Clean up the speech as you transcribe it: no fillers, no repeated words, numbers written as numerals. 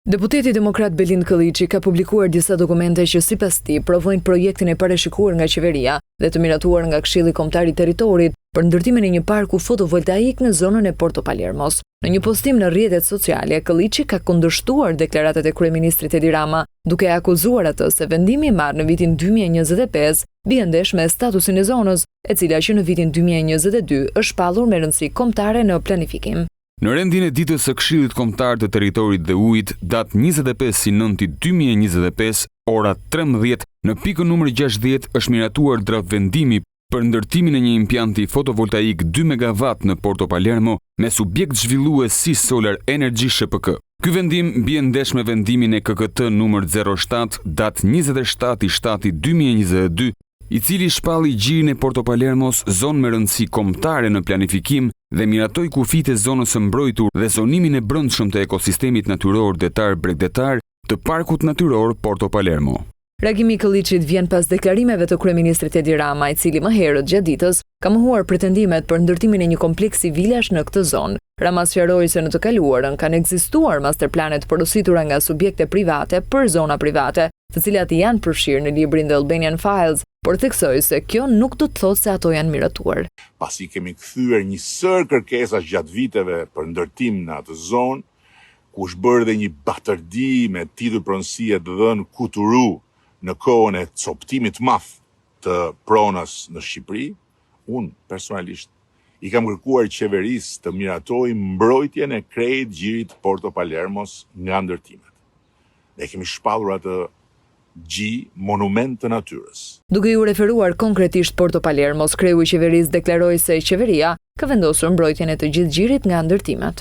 Deputeti demokrat Belind Kolliçi ka publikuar disa dokumente që sipas tij provojnë projektin e parashikuar nga qeveria dhe të miratuar nga Këshilli Kombëtar I Territorit për ndërtimin e një parku fotovoltaik në zonën e Porto Palermos. Në një postim në rrjetet sociale, Kolliçi ka kundërshtuar deklaratat e kryeministrit Edi Rama, duke akuzuar atë se vendimi I marrë në vitin 2025 bie ndesh me statusin e zonës, e cila që në vitin 2022 është shpallur me rëndësi kombëtare në planifikim. Në rendin e ditës së Këshillit Kombëtar të Territorit dhe Ujit, datë 25/9/2025, ora 13, në pikën numër 60 është miratuar draft vendimi për ndërtimin e një impjanti fotovoltaik 2 MW në Porto Palermo me subjekt zhvillues si Solar Energy ShPK. Ky vendim bie ndesh me vendimin e KKT numër 07, datë 27/7/2022, I cili shpalli gjirin e Porto Palermos, zonë me rëndësi kombëtare në planifikim dhe miratoi kufijtë e zonës së mbrojtur dhe zonimin e brendshëm të ekosistemit natyror detar bregdetar të Parkut Natyror Porto Palermo. Reagimi I Kolliçit vjen pas deklarimeve të kryeministrit Edi Rama, I cili më herët gjatë ditës ka mohuar pretendimet për ndërtimin e një kompleksi vilash në këtë zonë. Rama sqaroi se në të kaluarën kanë ekzistuar masterplanet porositura nga subjekte private për zona private, të cilat janë përfshirë në librin The Albanian Files, por theksoi se kjo nuk do të thotë se ato janë miratuar. Pasi kemi kthyer një sër kërkesash gjatë viteve për ndërtim në atë zonë, ku është bërë dhe një batërdi me titull pronësie të dhënë Kuturu në kohën e coptimit maf të pronës në Shqipëri, unë personalisht I kam kërkuar qeverisë të miratoj mbrojtjen e krejt gjirit Porto Palermos nga ndërtimet. Ne kemi shpallur atë gji monument të natyrës. Duke ju referuar konkretisht Porto Palermos, kreu I qeverisë deklaroi se qeveria ka vendosur mbrojtjen e të gjithë gjirit nga ndërtimet.